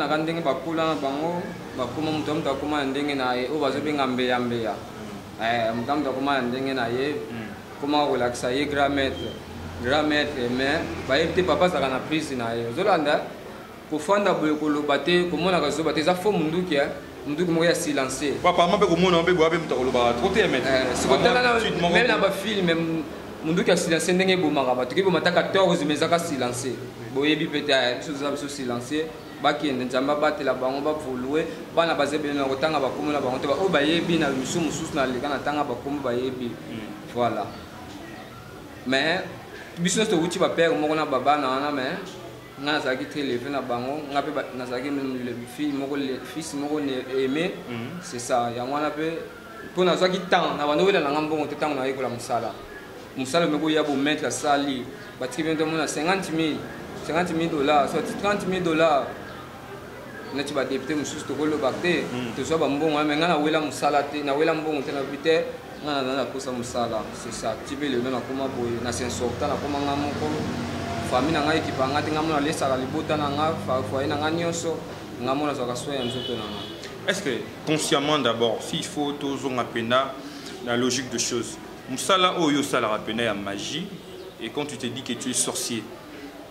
kandenge bakula bango, bakuma mutom takuma ndenge na e, o bazobenga mbeya. Mtam takuma ndenge na ye, comment relaxer ye grand maître mais bayebite papa saka na prise na ye. Zolanda kofanda boye koloba te komona ka zoba te za fo munduki munduki mo ya silencier. Papa mama be komona mbe boabe mtakoloba trop te maître. Même na ba film munduki ya silencier ndenge bomaka ba tuki bomata 14 mais zaka silencier. Boyebi peut-être biso za biso silencier. Bakende nzamba batela bango bavoluer bana bazebele na kotanga bakomona bango te o bayebi na misu mususu na leka na tanga bakomo bayebi voilà mais biso to uti ba père moko na baba na wana mais nga zaki très levé na bango nga pe na zaki le fils moko aimé c'est ça ya wana pe pona zaki temps na bando wela na ngambongo te tango na yekola musala meko ya bo mettre sali batiki bento mona $50,000 soit $30,000 neti ba député mususu tokolo bakte tozwa bambongo mais nga na wela musala te na wela mbongo te na bite nga na kosa musala c'est ça tibe lelo na koma boye na sensorta na koma nga moko famille na nga ekipa nga te nga mona lesaka libota na nga foyer na nga nyonso nga mona zwaka soin ya nzoto na nga. Est-ce que consciemment d'abord s'il faut tozonga pena la logique de choses musala oyo sala rapena ya magie et quand tu te dis que tu es sorcier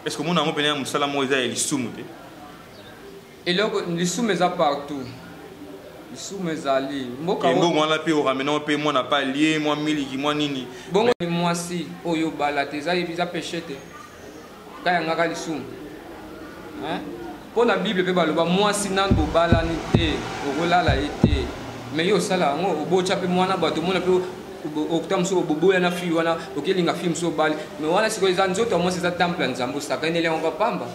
est-ce que mon amour pena ya musala mo eza elisumu te? Et là, les sous mes partout. Les sous mes alliés. Bon, moi la paix au ramenant paix moi n'a pas lié moi miliki moi nini. Bon moi si oyo balate za visa péchete. Kaya ngaka les sous. Hein? Pour la Bible pe baloba moi si nando balani te okola la été. Mais yo sala ngo obocha pe mwana bato mona pe okutamso boboya na fi wana okelinga fi mso bali. Mais wana siko izanzoto moi c'est ça temple nzambo saka nele on va pamba.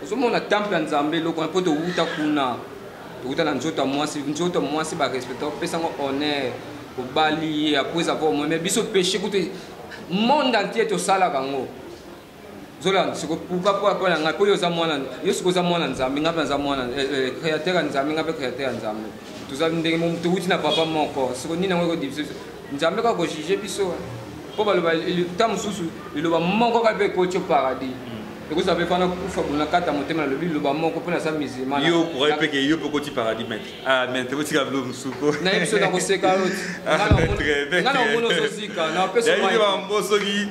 Ozomona temple nzambe loko na poto uta kuna uta na nzoto mwasi ba respecter pesa ngo honneur obali après avoir moi mais biso péché kote monde entier to sala kango zola siko pourquoi pour nga ko yo za mwana yo siko za mwana nzambe ngapa za mwana créateur nzambe ngapa créateur nzambe tuzabi ndenge mo mtu uti na papa moko siko nina ngo division nzambe ka ko juger biso po baloba tamususu liloba moko ka pe ko paradis. Et vous avez fait un coup de la carte à monter dans le ville, le bâtiment, on peut la s'amuser. Yo pourrait payer, yo peut continuer paradis mettre. Ah, mais tu veux dire que vous souko. Non, il faut dans ce cas là. Non, non, aussi quand on peut se faire. Il y a un beau sogi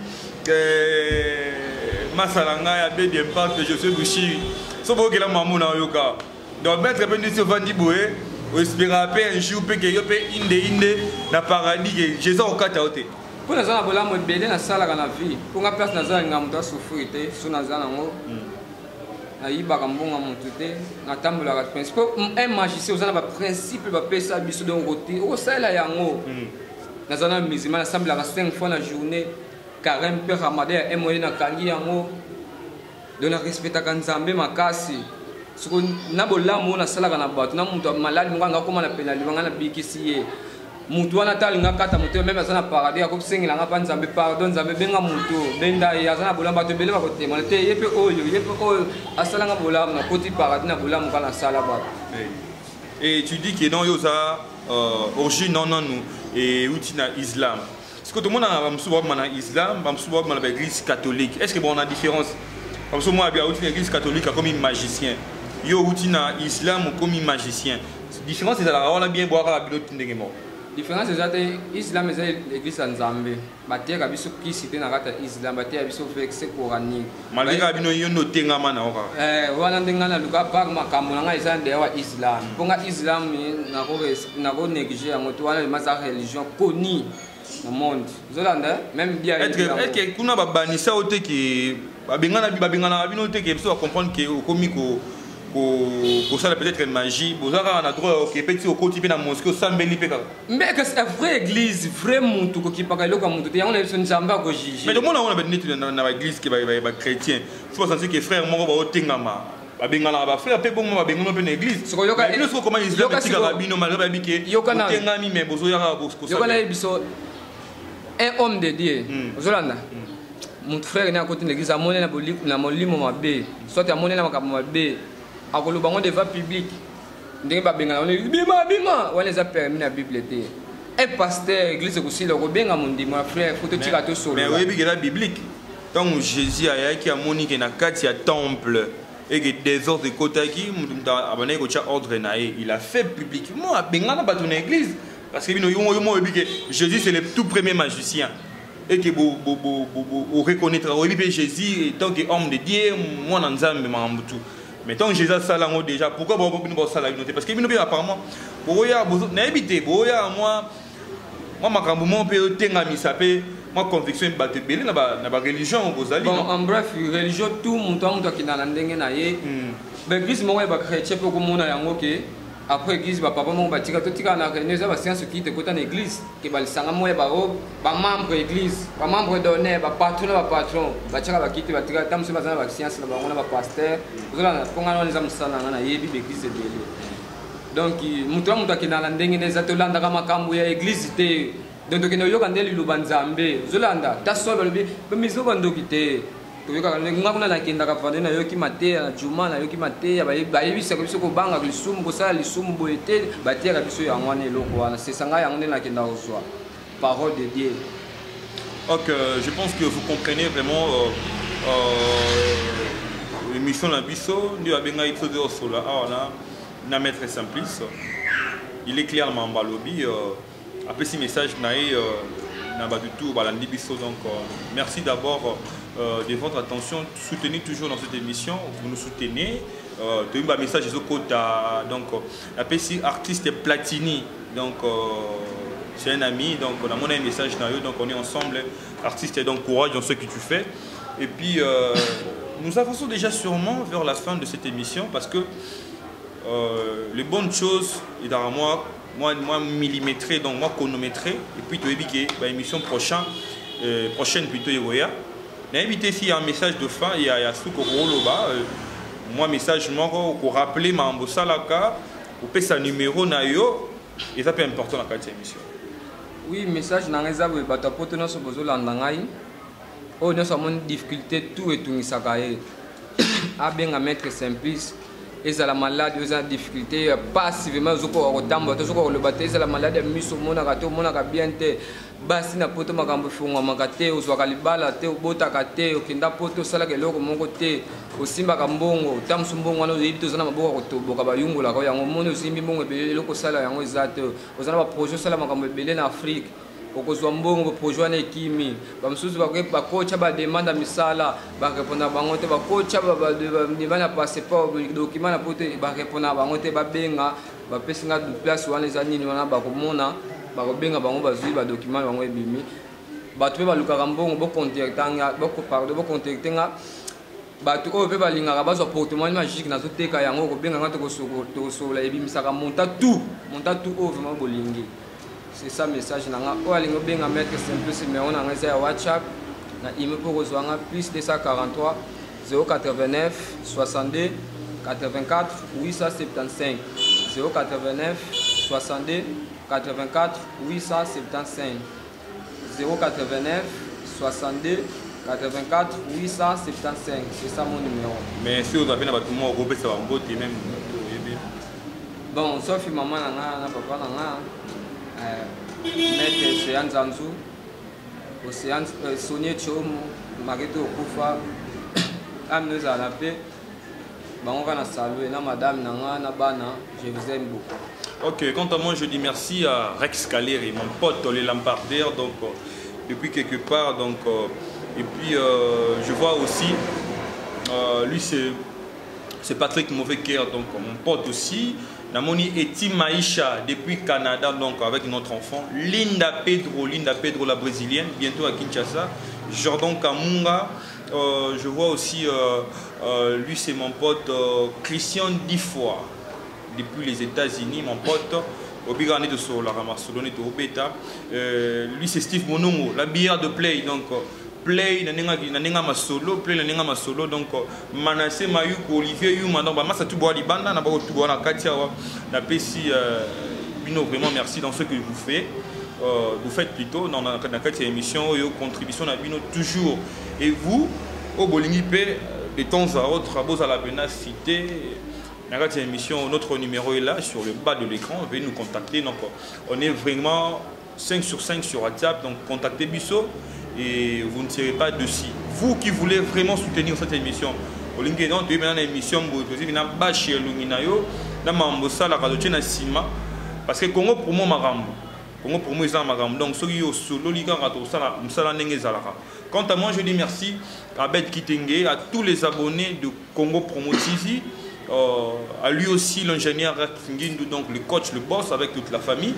Masalanga ya be de pas que je suis bouchi. So beau que la maman na yoka. Donc mettre peu de ce vandi boé, ou espérer un jour que yo peut inde na paradis que Jésus au kata oté. Pour nous avons la mobilité dans la salle à la vie. Pour nga place nous avons nga souffrir te sur nous avons ayi bakambonga montuté na tambola ka principe un magicien aux ana ba principe ba pesa biso donc côté au sala yango nous avons musulman ensemble la 5 fois la journée carême pe ramadan et moyen na kangi yango de la respecta kanzambe makasi siko na bolamu na sala kana bato na muntu malade nganga koma na penali ngana bikisiye mutu wana tali nga kata mutu même azana paradis ko sengela nga panzambe pardon nzambe benga mutu benda yazana bolamba to beleba ko témoigner te yepe oyo asala nga bolamu na koti paradis na bolamu kana sala ba. Et tu dis que non yosa origine non nous et utina islam. Est-ce que tout le monde a un islam, un église catholique? Est-ce que bon on a différence? Parce que moi j'ai une église catholique comme un magicien. Yo utina islam comme un magicien. Différence c'est là on a bien boire à bilote ndengemo. Différence c'est que l'islam est l'église en Zambie. Batia kabiso qui cité na kata islam batia biso verset coranique. Malgré kabino yo noté ngama na oka. Wana ndengana luka par makambo nga izande wa islam. Ponga islam na ko négliger yango to wana ma religion connue dans le monde. Zolanda même bien. Est-ce que kuna babanisa ote ki babengana babino te ke biso comprendre que au komiko ko ça peut-être une magie bozaka na droit OK petit au côté na mosquée sambeli peka mais que c'est vraie église vrai muntu ko ki paka loka muntu te on a son nzamba ko jiji mais le monde on a benit na église qui ba chrétien faut penser que frère moko ba otengama babengana ba frère pe bon babengana pe na église so yoka église comment islam tika rabino malgré bike otengami mais bozo yaka ko ça yoka na biso un homme de Dieu ozolanda mon frère na côté l'église amone na molimo mabe soit amone na makambo mabe akolo bango devant public ndenge babenga on bima on les a permis na bible té un pasteur église ko sila ko benga mundi mon frère faut te tika to solo mais oui bigira biblique donc Jésus aya ki amoni ke na kati ya temple et que des ordres de kotaki mutumta abane ko cha ordre na il a fait publiquement benga na bato na église parce que bino yo que Jésus c'est le tout premier magicien et que vous reconnaître Jésus étant que homme de Dieu moi na nzambe mambutu. Mais tant que Jésus ça là déjà pourquoi bon ça là parce que bien apparemment boya na habité boya moi makambo mon pe tenga misape moi conviction battre belé na ba religion bozali bon en bref religion tout monde qui na ndenge na ye ba église mo ba chrétien pe ko mona yango ke après église ba papa mo ba tika to tika na réunion za ba science qui te kota na église ke ba lisanga mo ba membre église ba membre d'honneur ba patron ba tika ba kiti ba tika tam se ba za ba science na ba ngona ba pasteur ozola ko ngana za musana na yebi ba église de donc mutu ki na ndenge neza to landa kama makambo ya église te donc ke no yoka ndeli lubanzambe zolanda ta solo bi ba mizo ba ndokite toyoka nga kuna nakenda ka fande na yoki mate na juma na yoki mate ya bayebisa biso ko banga lisumu ko sala lisumu boyete batia biso ya ngwane loko wana c'est sanga ya ngone nakenda oswa parole de Dieu. OK, je pense que vous comprenez vraiment l'émission la biso ndio abenga ito de osola wana na maître Simplice il est clairement balobi après ce message nae na ba du tout balandi biso donc merci d'abord de votre attention, soutenez toujours dans cette émission, vous nous soutenez. Tu as un message donc la PC artiste Platini, donc c'est un ami, donc on a mon message donc on est ensemble, artiste et donc courage dans ce que tu fais. Et puis nous avançons déjà sûrement vers la fin de cette émission parce que les bonnes choses, et dans moi millimétré, donc moi chronométré, et puis tu as dit que l'émission prochaine plutôt N'invitez s'il y a un message de fin, il y a ce que moi message pour rappeler Mambo Salaka, pour payer sa numéro nayo, et ça peut important dans la émission. Oui, message dans les arbres, bah t'as pas sur besoin d'andangai. Oh, nous avons une difficulté tout et tout nisakaye. A bien à mettre Simplice. Et c'est la malade, ils ont des difficultés passivement aux autres, toujours le bâtiment, c'est la malade, mise au monde à bien te. Basi na poto makambo funga makate uzwaka libala te ubota kate ukinda poto sala ke loko moko te usimba kambongo tamsu mbongo wana yibito zana maboko kotoboka bayungula ko yango mono usimbi mbongo ebele loko sala yango ezate uzana ba projet sala makambo ebele na Afrique okozwa mbongo projet na ekimi bamsuzu bakocha ba demanda misala ba répondre bango te bakocha ba bana passeport document na poto ba répondre bango te ba benga ba pesinga du place wana ezani wana ba komona bakobenga bango bazwi ba document bango ebimi bato mpe balukaka mbongo bocontacte nga bato oyo mpe balingaka bazwa portemone magique nazoteka yango kobenganga tokosola ebimisaka monta tout oyo vraiment bolingi. C'est ça message nanga oyo alingi obenga maître simplice numéro nanga eza ya whatsapp na email mpo kozwanga plus 243 089 62 84 875 089 62 84 875 089 62 84 875. C'est ça mon numéro. Mais si vous avez un bâtiment au groupe, ça va en beauté même. Bon, sauf maman na papa nanga maître Océane Zanzou, Océane Sonia Chomo, Marito Okufa, Amneuse à la paix. On va saluer madame nanga na bana, je vous aime beaucoup. Ok, quant à moi je dis merci à Rex Kaleri, mon pote les lampadaires, donc depuis quelque part, donc et puis je vois aussi lui c'est Patrick Mauvais Cœur, donc mon pote aussi. Namoni Eti Maïcha depuis Canada, donc avec notre enfant. Linda Pedro la brésilienne, bientôt à Kinshasa. Jordan Kamunga, je vois aussi, lui c'est mon pote Christian Difoy, depuis les États-Unis, mon pote. Obligane de Sola, Ramassolone de Obeta. Lui c'est Steve Monongo, la bière de Play, donc. Play nanenga masolo play nanenga masolo donc Manassé Mayuko Olivier Yuma donc ba masa tuboa libanda na ba tuboa na katia na pesi bino vraiment merci dans ce que vous faites plutôt dans la katia émission et contribution na bino toujours et vous au bolingi pe de temps à autre à la pena cité na katia émission notre numéro est là sur le bas de l'écran, veuillez nous contacter donc on est vraiment 5 sur 5 sur WhatsApp donc contactez Bisso et vous ne serez pas dessus. Vous qui voulez vraiment soutenir cette émission, parce que Congo pour moi c'est un magambo. Donc quant à moi je dis merci à Beth Kitenge, à tous les abonnés de Congo Promo TV, à lui aussi l'ingénieur Rafingindu, donc le coach, le boss avec toute la famille.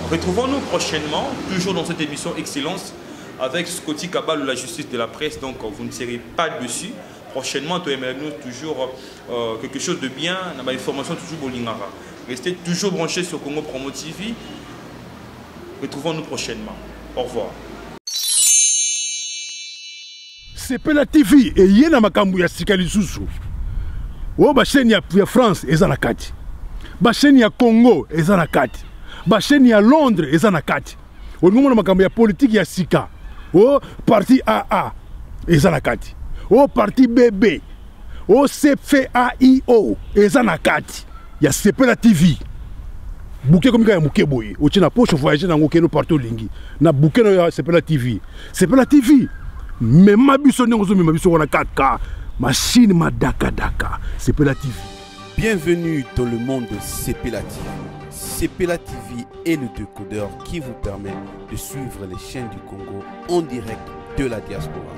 Retrouvons-nous prochainement, toujours dans cette émission Excellence, avec Scotty Kabal ou la justice de la presse, donc vous ne serez pas dessus. Prochainement, tu aimerais nous toujours quelque chose de bien, l'information toujours Bolingara. Restez toujours branchés sur Congo Promo TV. Retrouvons-nous prochainement. Au revoir. C'est la TV et il y a makambu ya sikali susu. O ba chaîne ya France ezanakati. Ba chaîne ya Congo ezanakati. Ba chaîne ya Londres ezanakati. O numo na makambu ya politique ya sika. O parti AA ezanakati. O parti BB. O CFAIO ezanakati. Ya la TV. Bouquet comme ya muke boye. O tina poche voyager na ngokeno partout lingi. Na bouquet no ya la TV. La TV. Mais ma biso n'engozo ma biso wana 4K. Machine ma daka daka. La TV. Bienvenue dans le monde de CPLA TV. CPLA TV est le décodeur qui vous permet de suivre les chaînes du Congo en direct de la diaspora.